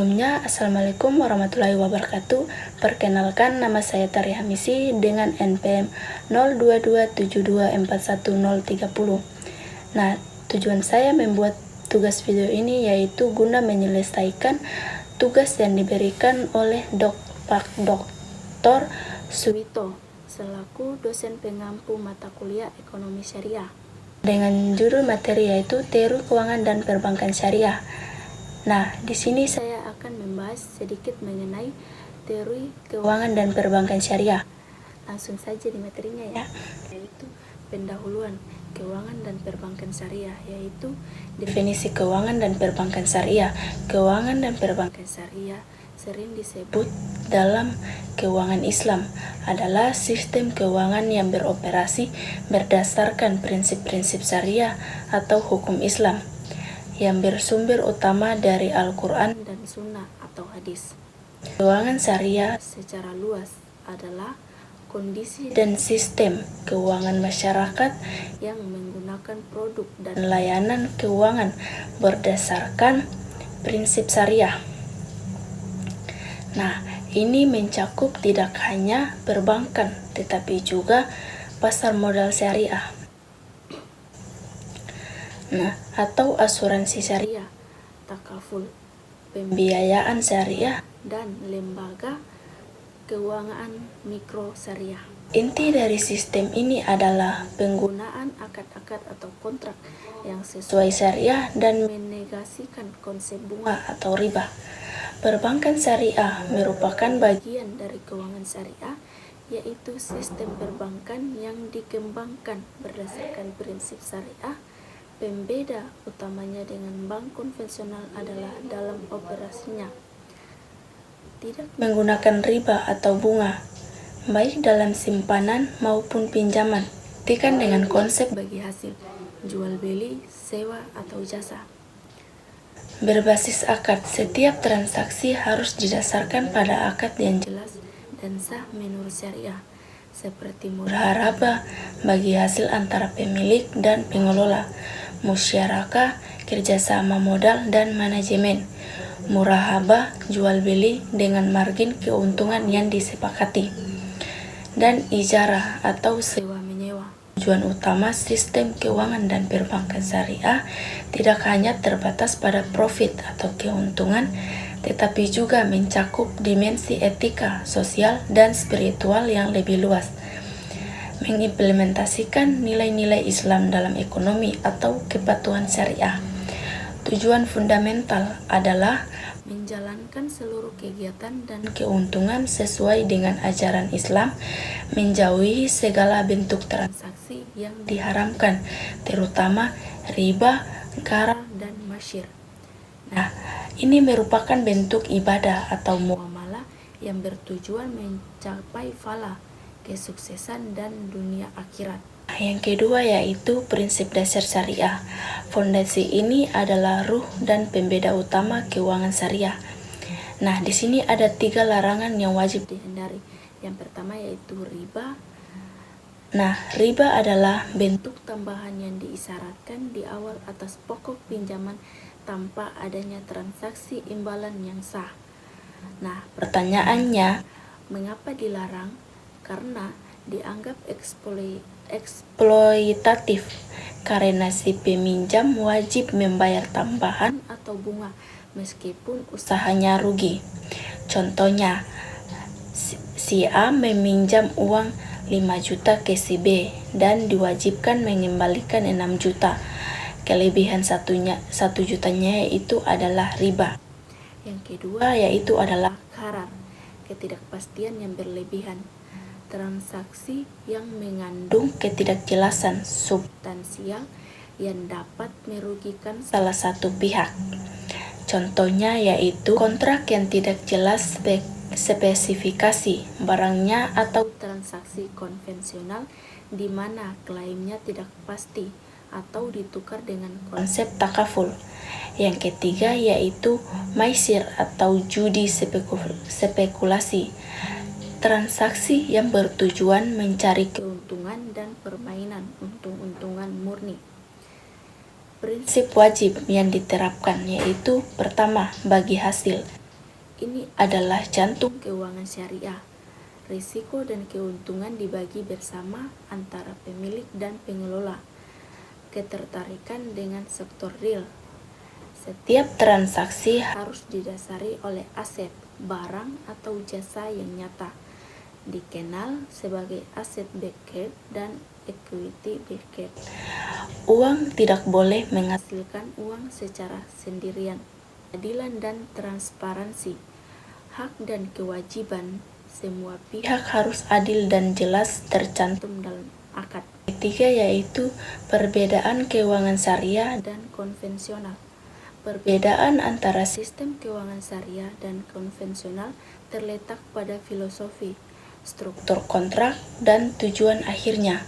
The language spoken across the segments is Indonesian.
Sebelumnya, Assalamualaikum warahmatullahi wabarakatuh. Perkenalkan, nama saya Tari Hamisi dengan NPM 0227241030. Nah, tujuan saya membuat tugas video ini yaitu guna menyelesaikan tugas yang diberikan oleh Pak Dr. Suwito selaku dosen pengampu mata kuliah Ekonomi Syariah dengan judul materi yaitu Teori Keuangan dan Perbankan Syariah. Nah, di sini saya akan membahas sedikit mengenai teori keuangan dan perbankan syariah. Langsung saja di materinya ya, yaitu pendahuluan keuangan dan perbankan syariah, yaitu definisi keuangan dan perbankan syariah. Keuangan dan perbankan syariah sering disebut dalam keuangan Islam adalah sistem keuangan yang beroperasi berdasarkan prinsip-prinsip syariah atau hukum Islam yang bersumber utama dari Al-Quran dan Sunnah atau hadis. Keuangan syariah secara luas adalah kondisi dan sistem keuangan masyarakat yang menggunakan produk dan layanan keuangan berdasarkan prinsip syariah. Nah, ini mencakup tidak hanya perbankan, tetapi juga pasar modal syariah. Nah, atau asuransi syariah, takaful, pembiayaan syariah, dan lembaga keuangan mikro syariah. Inti dari sistem ini adalah penggunaan akad-akad atau kontrak yang sesuai syariah dan menegasikan konsep bunga atau riba. Perbankan syariah merupakan bagian dari keuangan syariah, yaitu sistem perbankan yang dikembangkan berdasarkan prinsip syariah. Pembeda utamanya dengan bank konvensional adalah dalam operasinya tidak menggunakan riba atau bunga, baik dalam simpanan maupun pinjaman, dikan dengan konsep bagi hasil, jual beli, sewa, atau jasa. Berbasis akad, setiap transaksi harus didasarkan pada akad yang jelas dan sah menurut syariah, seperti murharabah bagi hasil antara pemilik dan pengelola, musyarakah, kerjasama modal dan manajemen, murahabah, jual beli dengan margin keuntungan yang disepakati, dan ijarah atau sewa menyewa. Tujuan utama sistem keuangan dan perbankan syariah tidak hanya terbatas pada profit atau keuntungan, tetapi juga mencakup dimensi etika, sosial, dan spiritual yang lebih luas, mengimplementasikan nilai-nilai Islam dalam ekonomi atau kepatuhan syariah. Tujuan fundamental adalah menjalankan seluruh kegiatan dan keuntungan sesuai dengan ajaran Islam, menjauhi segala bentuk transaksi yang diharamkan, terutama riba, gharar, dan masyir. Nah, ini merupakan bentuk ibadah atau muamalah yang bertujuan mencapai falah, kesuksesan, dan dunia akhirat. Yang kedua yaitu prinsip dasar syariah. Fondasi ini adalah ruh dan pembeda utama keuangan syariah. Nah, di sini ada 3 larangan yang wajib dihindari. Yang pertama yaitu riba. Nah, riba adalah bentuk tambahan yang diisyaratkan di awal atas pokok pinjaman tanpa adanya transaksi imbalan yang sah. Nah, pertanyaannya, mengapa dilarang? Karena dianggap eksploitatif, karena si peminjam wajib membayar tambahan atau bunga meskipun usahanya rugi. Contohnya, si A meminjam uang 5 juta ke si B dan diwajibkan mengembalikan 6 juta. Kelebihan 1 jutanya yaitu adalah riba. Yang kedua yaitu adalah gharar, ketidakpastian yang berlebihan, transaksi yang mengandung ketidakjelasan substansial yang dapat merugikan salah satu pihak. Contohnya yaitu kontrak yang tidak jelas spesifikasi barangnya atau transaksi konvensional di mana klaimnya tidak pasti atau ditukar dengan konsep takaful. Yang ketiga yaitu maisir atau judi spekulasi, transaksi yang bertujuan mencari keuntungan dan permainan untung-untungan murni. Prinsip wajib yang diterapkan yaitu pertama, bagi hasil. Ini adalah jantung keuangan syariah. Risiko dan keuntungan dibagi bersama antara pemilik dan pengelola. Ketertarikan dengan sektor real. Setiap transaksi harus didasari oleh aset, barang, atau jasa yang nyata, dikenal sebagai aset backed dan equity backed. Uang tidak boleh menghasilkan uang secara sendirian. Keadilan dan transparansi. Hak dan kewajiban semua pihak harus adil dan jelas tercantum dalam akad. Ketiga yaitu perbedaan keuangan syariah dan konvensional. Perbedaan antara sistem keuangan syariah dan konvensional terletak pada filosofi, struktur kontrak, dan tujuan akhirnya.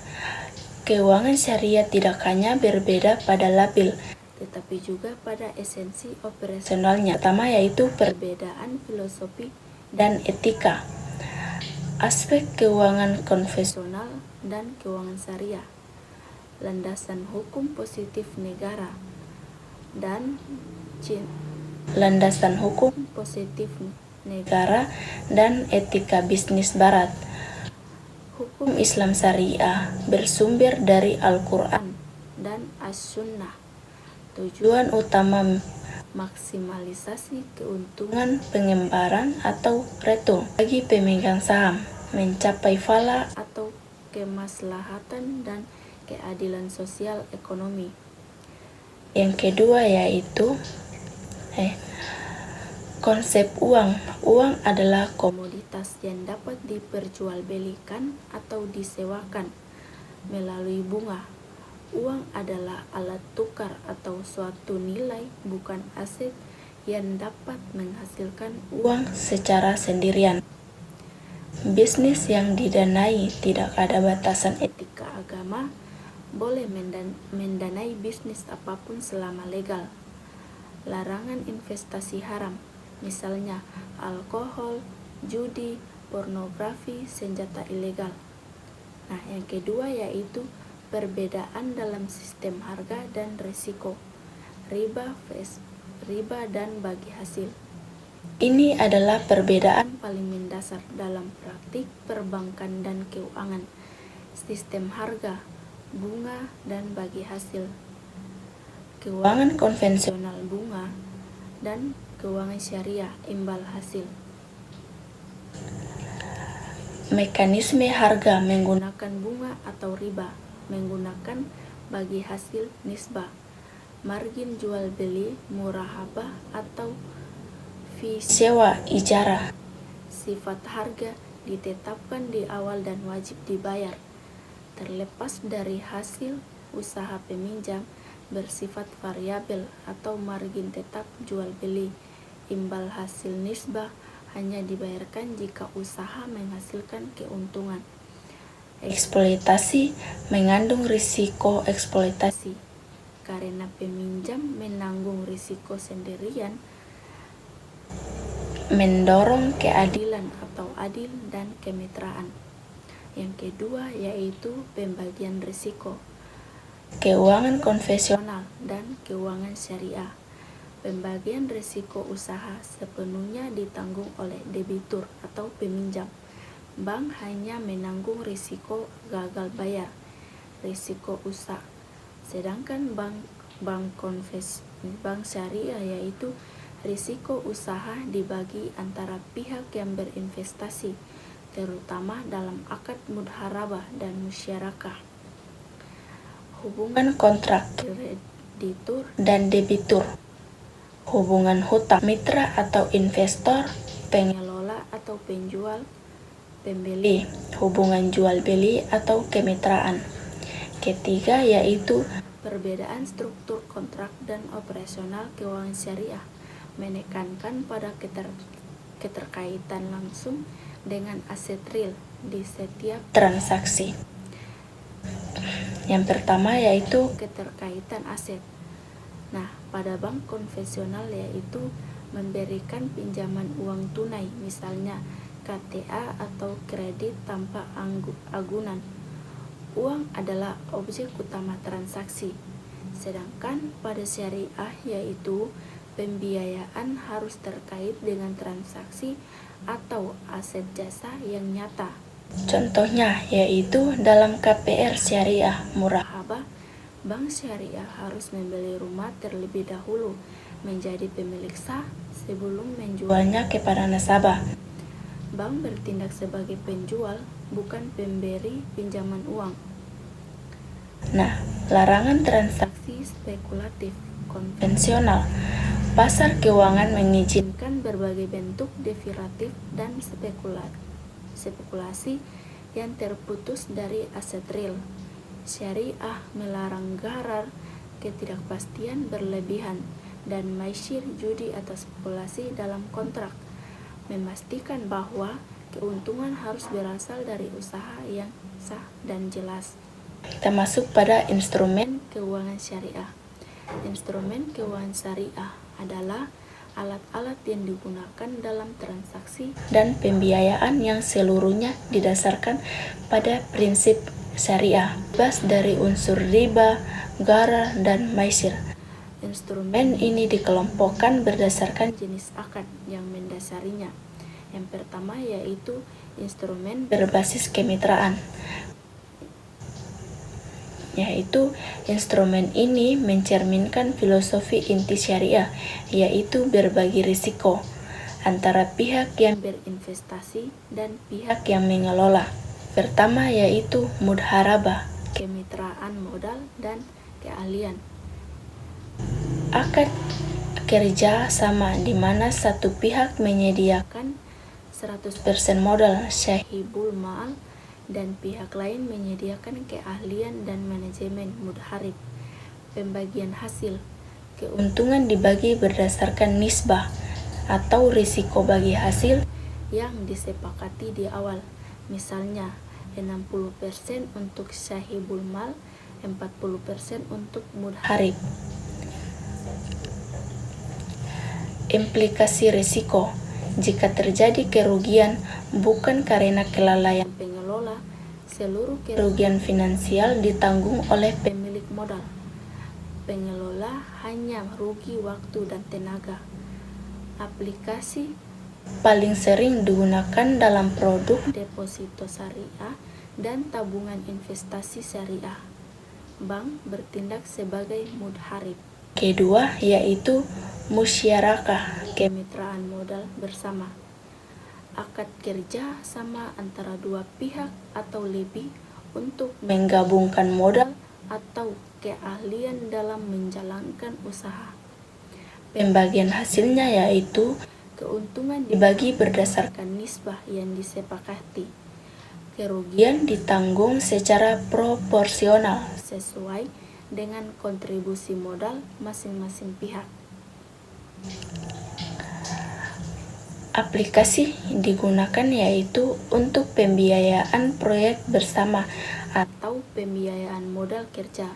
Keuangan syariah tidak hanya berbeda pada label, tetapi juga pada esensi operasionalnya. Pertama yaitu perbedaan filosofi dan etika. Aspek keuangan konvensional dan keuangan syariah. Landasan hukum positif negara dan etika bisnis barat. Hukum Islam syariah bersumber dari Al-Quran dan As-Sunnah. Tujuan utama maksimalisasi keuntungan pengembaraan atau return bagi pemegang saham, mencapai fala atau kemaslahatan dan keadilan sosial ekonomi. Yang kedua yaitu konsep uang. Uang adalah komoditas yang dapat diperjualbelikan atau disewakan melalui bunga. Uang adalah alat tukar atau suatu nilai, bukan aset yang dapat menghasilkan uang secara sendirian. Bisnis yang didanai tidak ada batasan etika agama, boleh mendanai bisnis apapun selama legal. Larangan investasi haram, misalnya alkohol, judi, pornografi, senjata ilegal. Nah, yang kedua yaitu perbedaan dalam sistem harga dan risiko, riba dan bagi hasil. Ini adalah perbedaan paling mendasar dalam praktik perbankan dan keuangan. Sistem harga, bunga, dan bagi hasil. Keuangan konvensional bunga dan keuangan syariah imbal hasil. Mekanisme harga menggunakan bunga atau riba, menggunakan bagi hasil nisbah, margin jual beli, murahabah atau fee sewa ijarah. Sifat harga ditetapkan di awal dan wajib dibayar, terlepas dari hasil usaha peminjam, bersifat variabel atau margin tetap jual beli. Imbal hasil nisbah hanya dibayarkan jika usaha menghasilkan keuntungan. Eksploitasi mengandung risiko eksploitasi karena peminjam menanggung risiko sendirian, mendorong keadilan atau adil dan kemitraan. Yang kedua yaitu pembagian risiko. Keuangan konvensional dan keuangan syariah. Pembagian risiko usaha sepenuhnya ditanggung oleh debitur atau peminjam. Bank hanya menanggung risiko gagal bayar, risiko usaha. Sedangkan bank syariah yaitu risiko usaha dibagi antara pihak yang berinvestasi, terutama dalam akad mudharabah dan musyarakah. Hubungan kontrak kreditur dan debitur. Hubungan hutang, mitra atau investor, pengelola atau penjual, pembeli, hubungan jual beli atau kemitraan. Ketiga yaitu perbedaan struktur kontrak dan operasional keuangan syariah, menekankan pada keterkaitan langsung dengan aset real di setiap transaksi. Yang pertama yaitu keterkaitan aset. Nah, pada bank konvensional yaitu memberikan pinjaman uang tunai, misalnya KTA atau kredit tanpa agunan. Uang adalah objek utama transaksi. Sedangkan pada syariah yaitu pembiayaan harus terkait dengan transaksi atau aset jasa yang nyata. Contohnya yaitu dalam KPR syariah murahaba, bank syariah harus membeli rumah terlebih dahulu menjadi pemilik sah sebelum menjualnya kepada nasabah. Bank bertindak sebagai penjual, bukan pemberi pinjaman uang. Nah, larangan transaksi spekulatif konvensional. Pasar keuangan mengizinkan berbagai bentuk derivatif dan spekulasi yang terputus dari aset real. Syariah melarang gharar, ketidakpastian berlebihan, dan maisir judi atau spekulasi dalam kontrak, memastikan bahwa keuntungan harus berasal dari usaha yang sah dan jelas. Kita masuk pada instrumen keuangan syariah. Instrumen keuangan syariah adalah alat-alat yang digunakan dalam transaksi dan pembiayaan yang seluruhnya didasarkan pada prinsip syariah, bebas dari unsur riba, gharar, dan maisir. Instrumen ini dikelompokkan berdasarkan jenis akad yang mendasarinya. Yang pertama yaitu instrumen berbasis kemitraan, yaitu instrumen ini mencerminkan filosofi inti syariah, yaitu berbagi risiko antara pihak yang berinvestasi dan pihak yang mengelola. Pertama yaitu mudharabah, kemitraan modal dan keahlian. Akad kerja sama di mana satu pihak menyediakan 100% modal syahibul ma'al dan pihak lain menyediakan keahlian dan manajemen mudharib. Pembagian hasil, keuntungan dibagi berdasarkan nisbah atau risiko bagi hasil yang disepakati di awal. Misalnya 60% untuk syahibul mal, 40% untuk mudharib. Implikasi risiko, jika terjadi kerugian bukan karena kelalaian pengelola, seluruh kerugian finansial ditanggung oleh pemilik modal. Pengelola hanya rugi waktu dan tenaga. Aplikasi paling sering digunakan dalam produk deposito syariah dan tabungan investasi syariah. Bank bertindak sebagai mudharib. Kedua yaitu musyarakah, kemitraan modal bersama. Akad kerja sama antara dua pihak atau lebih untuk menggabungkan modal atau keahlian dalam menjalankan usaha. Pembagian hasilnya yaitu keuntungan dibagi berdasarkan nisbah yang disepakati. Kerugian ditanggung secara proporsional sesuai dengan kontribusi modal masing-masing pihak. Aplikasi digunakan yaitu untuk pembiayaan proyek bersama atau pembiayaan modal kerja,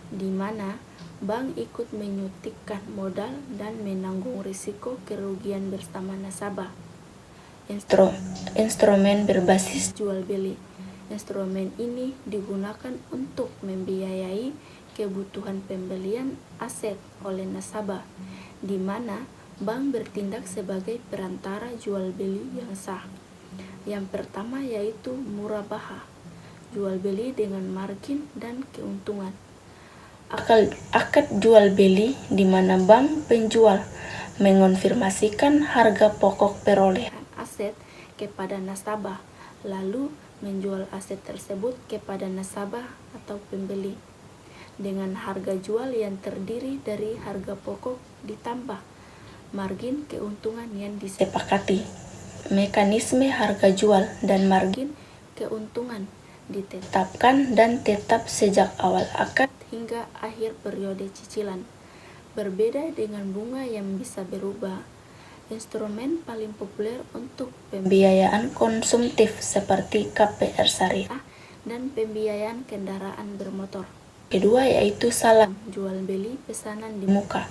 di mana bank ikut menyuntikkan modal dan menanggung risiko kerugian bersama nasabah. Instrumen berbasis jual beli. Instrumen ini digunakan untuk membiayai kebutuhan pembelian aset oleh nasabah, di mana bank bertindak sebagai perantara jual beli yang sah. Yang pertama yaitu murabahah, jual beli dengan margin dan keuntungan. Akad jual beli di mana bank penjual mengonfirmasikan harga pokok perolehan aset kepada nasabah, lalu menjual aset tersebut kepada nasabah atau pembeli dengan harga jual yang terdiri dari harga pokok ditambah margin keuntungan yang disepakati. Mekanisme harga jual dan margin keuntungan ditetapkan dan tetap sejak awal akad hingga akhir periode cicilan. Berbeda dengan bunga yang bisa berubah. Instrumen paling populer untuk pembiayaan konsumtif seperti KPR syariah dan pembiayaan kendaraan bermotor. Kedua yaitu salam, jual beli pesanan di muka.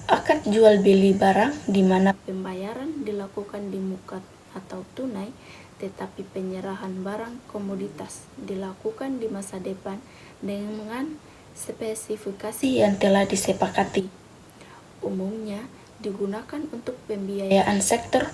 Akad jual beli barang di mana pembayaran dilakukan di muka atau tunai, tetapi penyerahan barang komoditas dilakukan di masa depan dengan spesifikasi yang telah disepakati. umumnya digunakan untuk pembiayaan sektor